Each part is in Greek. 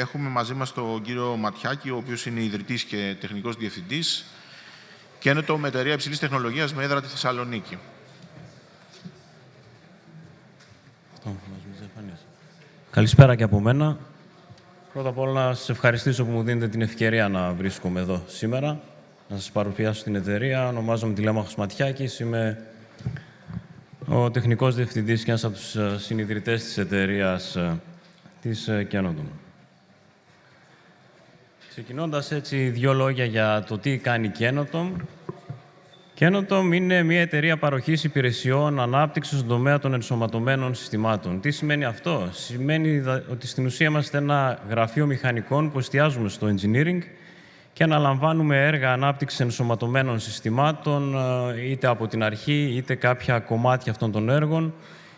έχουμε μαζί μας τον κύριο Ματιάκη, ο οποίος είναι ιδρυτής και τεχνικός διευθυντής Κένοτομ με εταιρεία υψηλής τεχνολογίας με έδρα τη Θεσσαλονίκη. Καλησπέρα και από μένα. Πρώτα απ' όλα να σας ευχαριστήσω που μου δίνετε την ευκαιρία να βρίσκομαι εδώ σήμερα, να σας παρουσιάσω την εταιρεία. Ονομάζομαι Τηλέμαχος Ματιάκης, είμαι ο τεχνικός διευθυντής και ένας από τους συνιδρυτές της εταιρείας της Κένοτομ. Ξεκινώντας έτσι δύο λόγια για το τι κάνει η Κένοτομ. Κένοτομ είναι μια εταιρεία παροχής υπηρεσιών ανάπτυξης στον τομέα των ενσωματωμένων συστημάτων. Τι σημαίνει αυτό? Σημαίνει ότι στην ουσία είμαστε ένα γραφείο μηχανικών που εστιάζουμε στο engineering και αναλαμβάνουμε έργα ανάπτυξης ενσωματωμένων συστημάτων, είτε από την αρχή, είτε κάποια κομμάτια αυτών των έργων,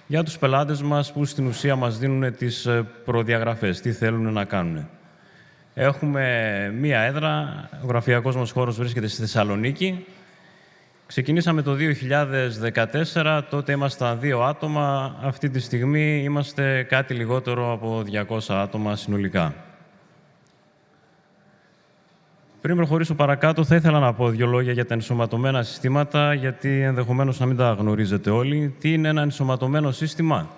για τους πελάτες μας που στην ουσία μας δίνουν τις προδιαγραφές, τι θέλουν να κάνουν. Έχουμε μία έδρα, ο γραφειακός μας χώρος βρίσκεται στη Θεσσαλονίκη. Ξεκινήσαμε το 2014, τότε ήμασταν 2 άτομα. Αυτή τη στιγμή είμαστε κάτι λιγότερο από 200 άτομα συνολικά. Πριν προχωρήσω παρακάτω, θα ήθελα να πω 2 λόγια για τα ενσωματωμένα συστήματα, γιατί ενδεχομένως να μην τα γνωρίζετε όλοι. Τι είναι ένα ενσωματωμένο σύστημα?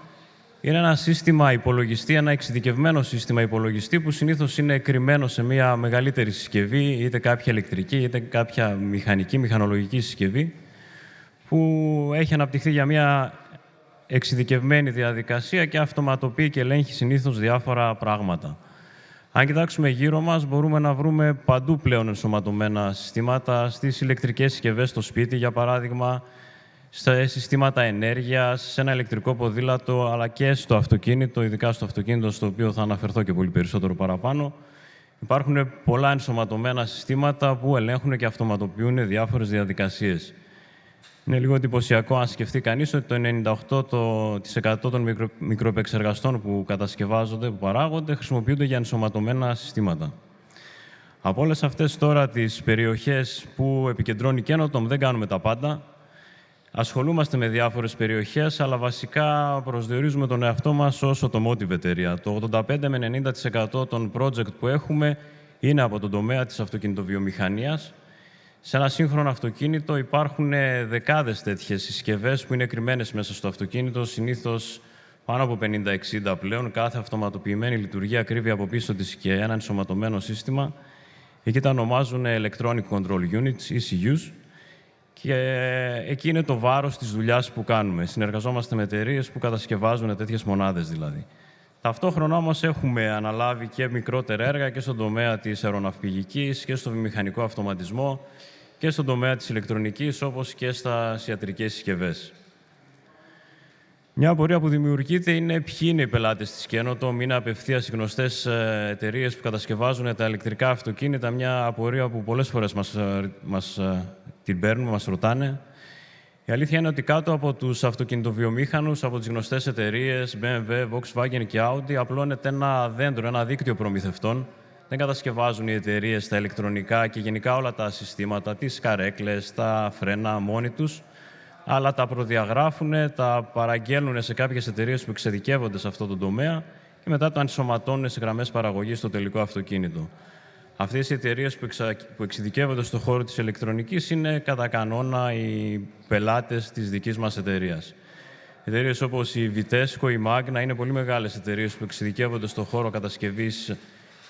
Είναι ένα σύστημα υπολογιστή, ένα εξειδικευμένο σύστημα υπολογιστή που συνήθως είναι κρυμμένο σε μια μεγαλύτερη συσκευή, είτε κάποια ηλεκτρική, είτε κάποια μηχανική, μηχανολογική συσκευή, που έχει αναπτυχθεί για μια εξειδικευμένη διαδικασία και αυτοματοποιεί και ελέγχει συνήθως διάφορα πράγματα. Αν κοιτάξουμε γύρω μας, μπορούμε να βρούμε παντού πλέον ενσωματωμένα συστήματα, στις ηλεκτρικές συσκευές στο σπίτι, για παράδειγμα, στα συστήματα ενέργειας, σε ένα ηλεκτρικό ποδήλατο, αλλά και στο αυτοκίνητο, ειδικά στο αυτοκίνητο, στο οποίο θα αναφερθώ και πολύ περισσότερο παραπάνω. Υπάρχουν πολλά ενσωματωμένα συστήματα που ελέγχουν και αυτοματοποιούν διάφορες διαδικασίες. Είναι λίγο εντυπωσιακό αν σκεφτεί κανείς ότι το 98% των μικροεπεξεργαστών που κατασκευάζονται, που παράγονται, χρησιμοποιούνται για ενσωματωμένα συστήματα. Από όλες αυτές τώρα τις περιοχές που επικεντρώνει η Κένοτομ δεν κάνουμε τα πάντα. Ασχολούμαστε με διάφορες περιοχές, αλλά βασικά προσδιορίζουμε τον εαυτό μας ως automotive εταιρεία. Το 85 με 90% των project που έχουμε είναι από τον τομέα της αυτοκινητοβιομηχανίας. Σε ένα σύγχρονο αυτοκίνητο υπάρχουν δεκάδες τέτοιες συσκευές που είναι κρυμμένες μέσα στο αυτοκίνητο, συνήθως πάνω από 50-60 πλέον. Κάθε αυτοματοποιημένη λειτουργία κρύβει από πίσω της και ένα ενσωματωμένο σύστημα. Εκεί τα ονομάζουν Electronic Control Units, ECUs. Και εκεί είναι το βάρος της δουλειάς που κάνουμε. Συνεργαζόμαστε με εταιρείες που κατασκευάζουν τέτοιες μονάδες δηλαδή. Ταυτόχρονα όμως έχουμε αναλάβει και μικρότερα έργα και στον τομέα της αεροναυπηγικής και στο βιομηχανικό αυτοματισμό και στον τομέα της ηλεκτρονικής, όπως και στα ιατρικές συσκευές. Μια απορία που δημιουργείται είναι ποιοι είναι οι πελάτες της Κένοτομ. Είναι απευθείας οι γνωστές εταιρείες που κατασκευάζουν τα ηλεκτρικά αυτοκίνητα. Μια απορία που πολλές φορές μας την παίρνουν, μας ρωτάνε. Η αλήθεια είναι ότι κάτω από τους αυτοκινητοβιομήχανους, από τις γνωστές εταιρείες BMW, Volkswagen και Audi, απλώνεται ένα δέντρο, ένα δίκτυο προμηθευτών. Δεν κατασκευάζουν οι εταιρείες τα ηλεκτρονικά και γενικά όλα τα συστήματα, τις καρέκλες, τα φρένα μόνοι τους, αλλά τα προδιαγράφουν, τα παραγγέλνουν σε κάποιες εταιρείες που εξειδικεύονται σε αυτό το τομέα και μετά τα ενσωματώνουν σε γραμμές παραγωγής στο τελικό αυτοκίνητο. Αυτές οι εταιρείες που εξειδικεύονται στον χώρο της ηλεκτρονικής είναι κατά κανόνα οι πελάτες της δικής μας εταιρείας. Εταιρείες όπως η Vitesco, η Magna είναι πολύ μεγάλες εταιρείες που εξειδικεύονται στον χώρο κατασκευής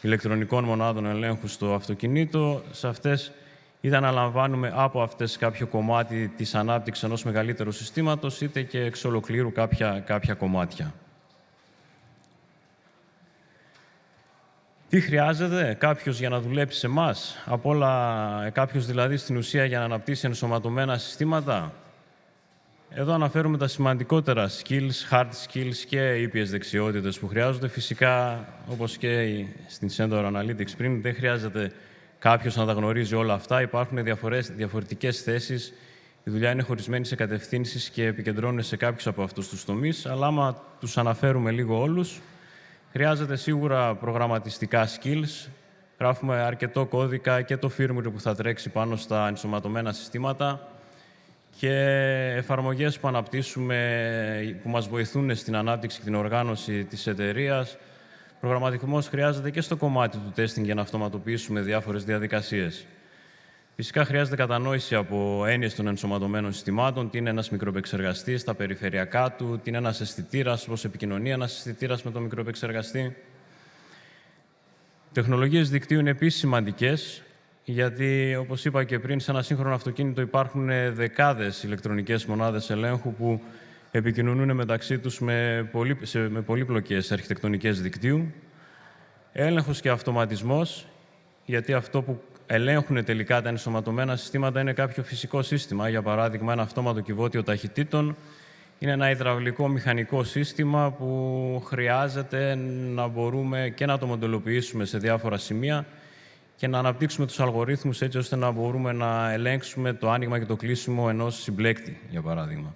ηλεκτρονικών μονάδων ελέγχου στο αυτοκίνητο. Σε αυτές είτε αναλαμβάνουμε από αυτές κάποιο κομμάτι της ανάπτυξης ενός μεγαλύτερου συστήματος, είτε και εξ ολοκλήρου κάποια κομμάτια. Τι χρειάζεται κάποιος για να δουλέψει σε εμάς? Από όλα, κάποιος δηλαδή στην ουσία για να αναπτύσσει ενσωματωμένα συστήματα. Εδώ αναφέρουμε τα σημαντικότερα skills, hard skills και ήπιες δεξιότητες που χρειάζονται. Φυσικά, όπως και στην Sensor Analytics πριν, δεν χρειάζεται κάποιος να τα γνωρίζει όλα αυτά. Υπάρχουν διαφορετικές θέσεις. Η δουλειά είναι χωρισμένη σε κατευθύνσεις και επικεντρώνεται σε κάποιους από αυτούς τους τομείς. Αλλά άμα τους αναφέρουμε λίγο όλους, χρειάζεται σίγουρα προγραμματιστικά skills. Γράφουμε αρκετό κώδικα και το firmware που θα τρέξει πάνω στα ενσωματωμένα συστήματα και εφαρμογές που αναπτύσσουμε, που μας βοηθούν στην ανάπτυξη και την οργάνωση της εταιρείας, Προγραμματισμός χρειάζεται και στο κομμάτι του testing για να αυτοματοποιήσουμε διάφορες διαδικασίες. Φυσικά χρειάζεται κατανόηση από έννοιες των ενσωματωμένων συστημάτων, τι είναι ένας μικροεπεξεργαστής, τα περιφερειακά του, τι είναι ένας αισθητήρας, πώς επικοινωνεί ένας αισθητήρας με τον μικροεπεξεργαστή. Τεχνολογίες δικτύου είναι επίσης σημαντικές, γιατί, όπως είπα και πριν, σε ένα σύγχρονο αυτοκίνητο υπάρχουν δεκάδες ηλεκτρονικές μονάδες ελέγχου που επικοινωνούν μεταξύ τους με πολύπλοκες αρχιτεκτονικές δικτύου. Έλεγχος και αυτοματισμός, γιατί αυτό που ελέγχουν τελικά τα ενσωματωμένα συστήματα είναι κάποιο φυσικό σύστημα. Για παράδειγμα, ένα αυτόματο κυβότιο ταχυτήτων είναι ένα υδραυλικό μηχανικό σύστημα που χρειάζεται να μπορούμε και να το μοντελοποιήσουμε σε διάφορα σημεία και να αναπτύξουμε τους αλγορίθμους έτσι ώστε να μπορούμε να ελέγξουμε το άνοιγμα και το κλείσιμο ενός συμπλέκτη, για παράδειγμα.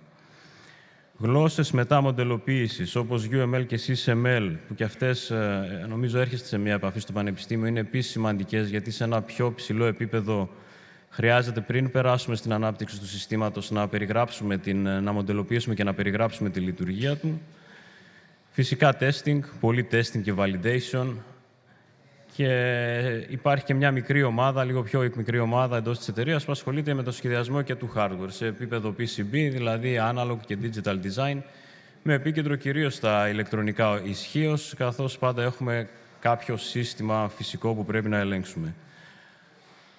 Γλώσσες μετά μοντελοποίησης, όπως UML και CSML, που και αυτές νομίζω έρχεστε σε μια επαφή στο Πανεπιστήμιο, είναι επίσης σημαντικές, γιατί σε ένα πιο ψηλό επίπεδο χρειάζεται πριν περάσουμε στην ανάπτυξη του συστήματος να μοντελοποιήσουμε και να περιγράψουμε τη λειτουργία του. Φυσικά testing, πολύ testing και validation. Και υπάρχει και μια μικρή ομάδα, λίγο πιο μικρή ομάδα εντός της εταιρείας που ασχολείται με το σχεδιασμό και του hardware σε επίπεδο PCB, δηλαδή analog και digital design, με επίκεντρο κυρίως στα ηλεκτρονικά ισχύως, καθώς πάντα έχουμε κάποιο σύστημα φυσικό που πρέπει να ελέγξουμε.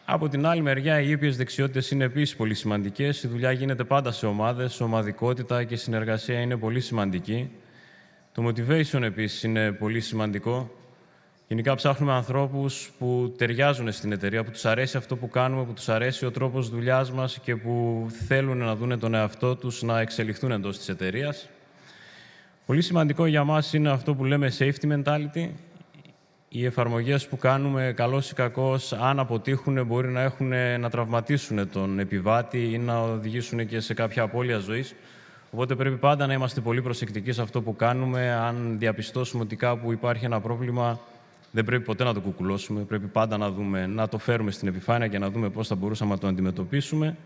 Από την άλλη μεριά, οι ήπιες δεξιότητες είναι επίσης πολύ σημαντικές. Η δουλειά γίνεται πάντα σε ομάδες, ομαδικότητα και συνεργασία είναι πολύ σημαντική. Το motivation επίσης είναι πολύ σημαντικό. Γενικά ψάχνουμε ανθρώπους που ταιριάζουν στην εταιρεία, που τους αρέσει αυτό που κάνουμε, που τους αρέσει ο τρόπος δουλειάς μας και που θέλουν να δουν τον εαυτό τους να εξελιχθούν εντός της εταιρείας. Πολύ σημαντικό για μας είναι αυτό που λέμε safety mentality. Οι εφαρμογές που κάνουμε, καλώς ή κακώς, αν αποτύχουν, μπορεί να τραυματίσουν τον επιβάτη ή να οδηγήσουν και σε κάποια απώλεια ζωής. Οπότε πρέπει πάντα να είμαστε πολύ προσεκτικοί σε αυτό που κάνουμε. Αν διαπιστώσουμε ότι κάπου υπάρχει ένα πρόβλημα, δεν πρέπει ποτέ να το κουκουλώσουμε. Πρέπει πάντα να το φέρουμε στην επιφάνεια και να δούμε πώς θα μπορούσαμε να το αντιμετωπίσουμε.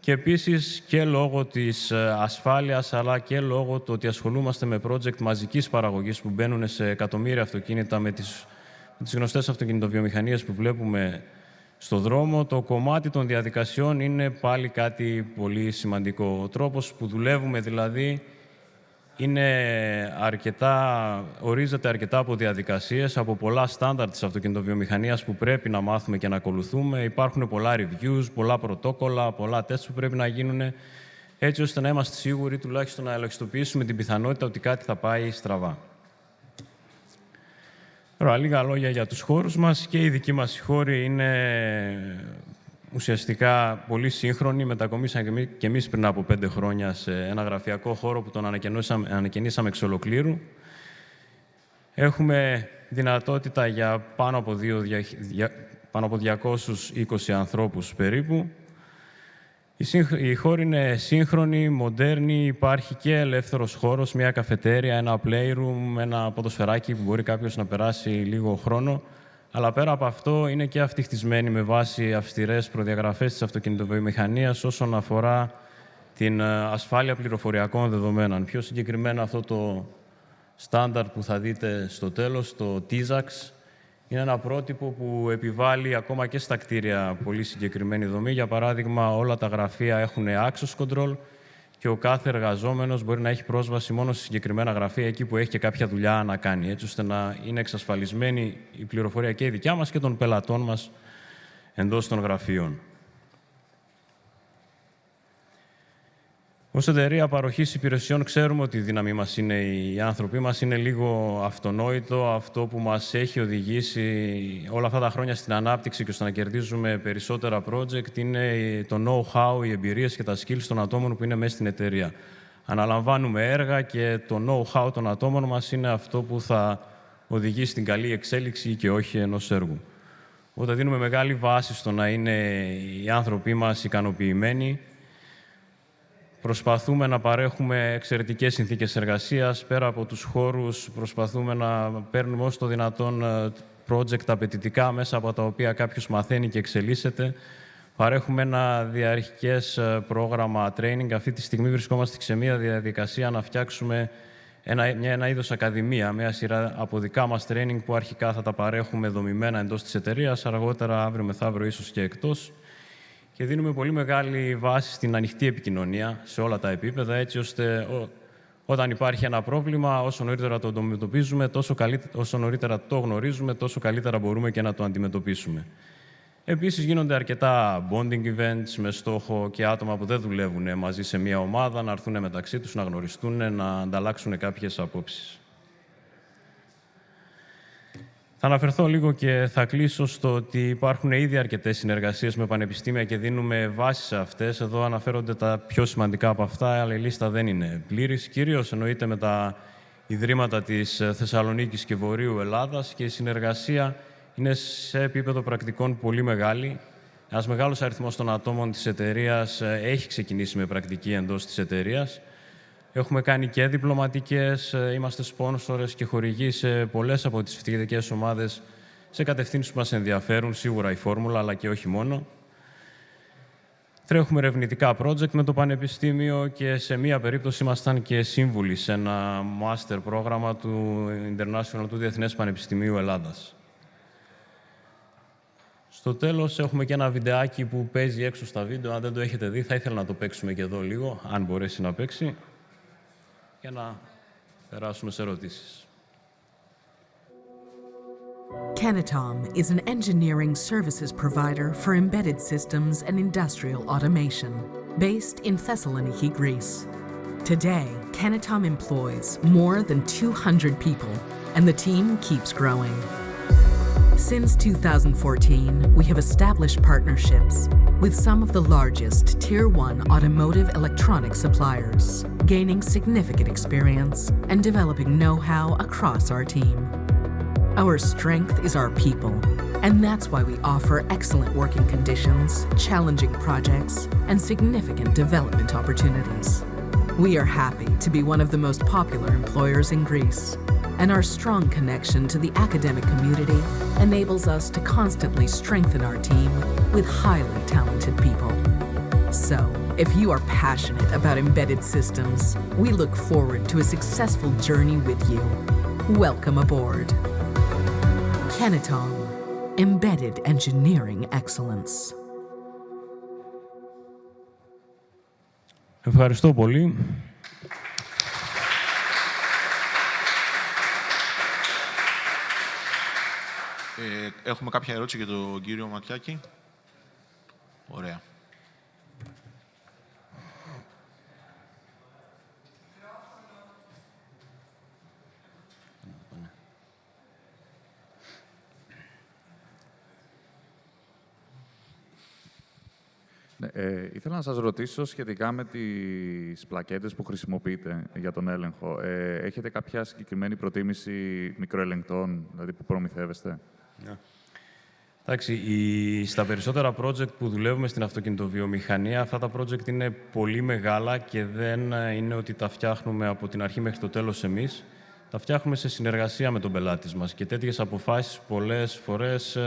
Και επίσης και λόγω της ασφάλειας, αλλά και λόγω του ότι ασχολούμαστε με project μαζικής παραγωγής που μπαίνουν σε εκατομμύρια αυτοκίνητα με τις γνωστές αυτοκινητοβιομηχανίες που βλέπουμε στο δρόμο, το κομμάτι των διαδικασιών είναι πάλι κάτι πολύ σημαντικό. Ο τρόπος που δουλεύουμε δηλαδή ορίζεται αρκετά από διαδικασίες, από πολλά στάνταρ της αυτοκινητοβιομηχανίας που πρέπει να μάθουμε και να ακολουθούμε. Υπάρχουν πολλά reviews, πολλά πρωτόκολλα, πολλά τεστ που πρέπει να γίνουν, έτσι ώστε να είμαστε σίγουροι τουλάχιστον να ελαχιστοποιήσουμε την πιθανότητα ότι κάτι θα πάει στραβά. Τώρα, λίγα λόγια για τους χώρους μας. Και οι δικοί μας χώροι είναι ουσιαστικά πολύ σύγχρονοι. Μετακομίσαμε και εμείς πριν από 5 χρόνια σε ένα γραφειακό χώρο που τον ανακαινήσαμε εξ ολοκλήρου. Έχουμε δυνατότητα για πάνω από 220 ανθρώπους περίπου. Οι χώροι είναι σύγχρονοι, μοντέρνοι, υπάρχει και ελεύθερος χώρος, μια καφετέρια, ένα playroom, ένα ποδοσφαιράκι που μπορεί κάποιος να περάσει λίγο χρόνο. Αλλά πέρα από αυτό είναι και αυτοί χτισμένοι με βάση αυστηρές προδιαγραφές της αυτοκινητοβιομηχανίας όσον αφορά την ασφάλεια πληροφοριακών δεδομένων. Πιο συγκεκριμένα αυτό το στάνταρ που θα δείτε στο τέλος, το TISAX, είναι ένα πρότυπο που επιβάλλει ακόμα και στα κτίρια πολύ συγκεκριμένη δομή. Για παράδειγμα, όλα τα γραφεία έχουν access control και ο κάθε εργαζόμενος μπορεί να έχει πρόσβαση μόνο σε συγκεκριμένα γραφεία, εκεί που έχει και κάποια δουλειά να κάνει, έτσι ώστε να είναι εξασφαλισμένη η πληροφορία και η δικιά μας και των πελατών μας εντός των γραφείων. Ως εταιρεία παροχής υπηρεσιών ξέρουμε ότι η δύναμή μας είναι οι άνθρωποι μας. Είναι λίγο αυτονόητο αυτό που μας έχει οδηγήσει όλα αυτά τα χρόνια στην ανάπτυξη και στο να κερδίζουμε περισσότερα project είναι το know-how, οι εμπειρίες και τα skills των ατόμων που είναι μέσα στην εταιρεία. Αναλαμβάνουμε έργα και το know-how των ατόμων μας είναι αυτό που θα οδηγήσει στην καλή εξέλιξη και όχι ενός έργου. Όταν δίνουμε μεγάλη βάση στο να είναι οι άνθρωποι μας ικανοποιημένοι, προσπαθούμε να παρέχουμε εξαιρετικές συνθήκες εργασίας. Πέρα από τους χώρους, προσπαθούμε να παίρνουμε όσο το δυνατόν project απαιτητικά μέσα από τα οποία κάποιος μαθαίνει και εξελίσσεται. Παρέχουμε ένα διαρκές πρόγραμμα training. Αυτή τη στιγμή βρισκόμαστε σε μια διαδικασία να φτιάξουμε ένα είδος ακαδημία, μια σειρά από δικά μας training που αρχικά θα τα παρέχουμε δομημένα εντός της εταιρείας, αργότερα αύριο μεθαύριο ίσως και εκτός. Και δίνουμε πολύ μεγάλη βάση στην ανοιχτή επικοινωνία σε όλα τα επίπεδα, έτσι ώστε όταν υπάρχει ένα πρόβλημα, όσο νωρίτερα το αντιμετωπίζουμε, όσο νωρίτερα το γνωρίζουμε, τόσο καλύτερα μπορούμε και να το αντιμετωπίσουμε. Επίσης, γίνονται αρκετά bonding events με στόχο και άτομα που δεν δουλεύουν μαζί σε μια ομάδα να έρθουν μεταξύ τους, να γνωριστούν, να ανταλλάξουν κάποιες απόψεις. Θα αναφερθώ λίγο και θα κλείσω στο ότι υπάρχουν ήδη αρκετές συνεργασίες με πανεπιστήμια και δίνουμε βάση σε αυτές. Εδώ αναφέρονται τα πιο σημαντικά από αυτά, αλλά η λίστα δεν είναι πλήρης. Κυρίως εννοείται με τα Ιδρύματα της Θεσσαλονίκης και Βορείου Ελλάδας και η συνεργασία είναι σε επίπεδο πρακτικών πολύ μεγάλη. Ένας μεγάλος αριθμός των ατόμων της εταιρείας έχει ξεκινήσει με πρακτική εντός της εταιρείας. Έχουμε κάνει και διπλωματικές, είμαστε σπόνσορες και χορηγοί σε πολλές από τις φοιτητικές ομάδες σε κατευθύνσεις που μας ενδιαφέρουν, σίγουρα η φόρμουλα, αλλά και όχι μόνο. Τρέχουμε ερευνητικά project με το Πανεπιστήμιο και σε μία περίπτωση ήμασταν και σύμβουλοι σε ένα master πρόγραμμα του International, του Διεθνές Πανεπιστημίου Ελλάδας. Στο τέλος έχουμε και ένα βιντεάκι που παίζει έξω στα βίντεο. Αν δεν το έχετε δει, θα ήθελα να το παίξουμε και εδώ λίγο, αν μπορέσει να παίξει, για να περάσουμε σε ερωτήσεις. Kenetom is an engineering services provider for embedded systems and industrial automation, based in Thessaloniki, Greece. Today, Kenetom employs more than 200 people, and the team keeps growing. Since 2014, we have established partnerships with some of the largest Tier 1 automotive electronic suppliers, gaining significant experience and developing know-how across our team. Our strength is our people, and that's why we offer excellent working conditions, challenging projects, and significant development opportunities. We are happy to be one of the most popular employers in Greece, and our strong connection to the academic community enables us to constantly strengthen our team with highly talented people. So, if you are passionate about embedded systems, we look forward to a successful journey with you. Welcome aboard. Kenetom, Embedded Engineering Excellence. Ευχαριστώ πολύ. Έχουμε κάποια ερώτηση για τον κύριο Ματιάκη. Ωραία. Ήθελα να σας ρωτήσω σχετικά με τις πλακέτες που χρησιμοποιείτε για τον έλεγχο. Έχετε κάποια συγκεκριμένη προτίμηση μικροελεγκτών, δηλαδή που προμηθεύεστε? Εντάξει, στα περισσότερα project που δουλεύουμε στην αυτοκινητοβιομηχανία, αυτά τα project είναι πολύ μεγάλα και δεν είναι ότι τα φτιάχνουμε από την αρχή μέχρι το τέλος εμείς. Τα φτιάχνουμε σε συνεργασία με τον πελάτη μας και τέτοιες αποφάσεις πολλές φορές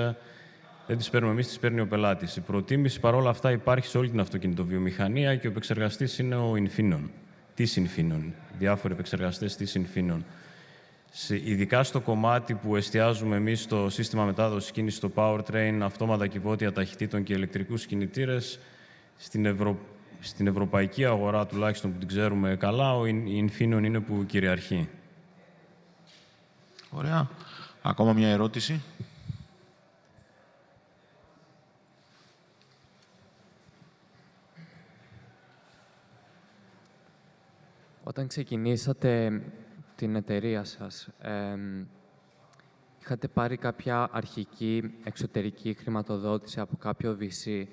δεν τις παίρνουμε εμείς, τις παίρνει ο πελάτης. Η προτίμηση παρόλα αυτά υπάρχει σε όλη την αυτοκινητοβιομηχανία και ο επεξεργαστής είναι ο Infineon. Της Infineon, διάφοροι επεξεργαστές της Infineon. Ειδικά στο κομμάτι που εστιάζουμε εμείς στο σύστημα μετάδοσης κίνησης, στο powertrain, αυτόματα κυβότια ταχυτήτων και ηλεκτρικούς κινητήρες, στην ευρωπαϊκή αγορά τουλάχιστον που την ξέρουμε καλά, η Infineon είναι που κυριαρχεί. Ωραία. Ακόμα μια ερώτηση. Όταν ξεκινήσατε την εταιρεία σας, είχατε πάρει κάποια αρχική εξωτερική χρηματοδότηση από κάποιο VC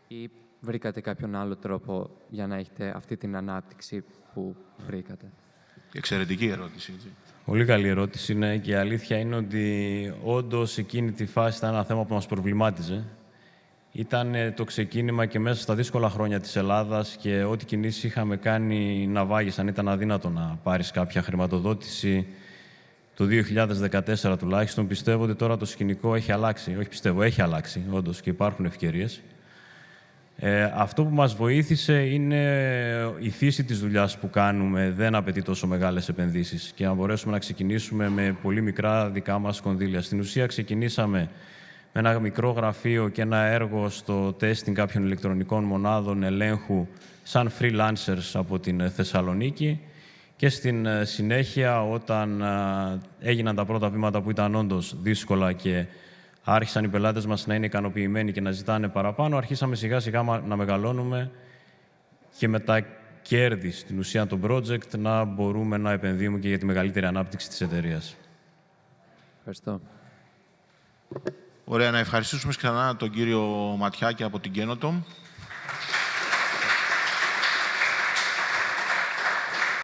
ή βρήκατε κάποιον άλλο τρόπο για να έχετε αυτή την ανάπτυξη που βρήκατε? Εξαιρετική ερώτηση. Έτσι. Πολύ καλή ερώτηση, ναι, και η αλήθεια είναι ότι όντως εκείνη τη φάση ήταν ένα θέμα που μας προβλημάτιζε. Ήταν το ξεκίνημα και μέσα στα δύσκολα χρόνια της Ελλάδας και ό,τι κινήσεις είχαμε κάνει να βάγισαν. Ήταν αδύνατο να πάρεις κάποια χρηματοδότηση το 2014 τουλάχιστον. Πιστεύω ότι τώρα το σκηνικό έχει αλλάξει. Όχι πιστεύω, έχει αλλάξει όντως και υπάρχουν ευκαιρίες. Αυτό που μας βοήθησε είναι η φύση της δουλειάς που κάνουμε. Δεν απαιτεί τόσο μεγάλες επενδύσεις και να μπορέσουμε να ξεκινήσουμε με πολύ μικρά δικά μας κονδύλια. Στην ουσία ξεκινήσαμε με ένα μικρό γραφείο και ένα έργο στο τέστινγκ κάποιων ηλεκτρονικών μονάδων ελέγχου σαν freelancers από την Θεσσαλονίκη και στην συνέχεια, όταν έγιναν τα πρώτα βήματα που ήταν όντως δύσκολα και άρχισαν οι πελάτες μας να είναι ικανοποιημένοι και να ζητάνε παραπάνω, αρχίσαμε σιγά-σιγά να μεγαλώνουμε και με τα κέρδη στην ουσία των project να μπορούμε να επενδύουμε και για τη μεγαλύτερη ανάπτυξη της εταιρείας. Ευχαριστώ. Ωραία, να ευχαριστήσουμε ξανά τον κύριο Ματιάκη από την Κένοτομ.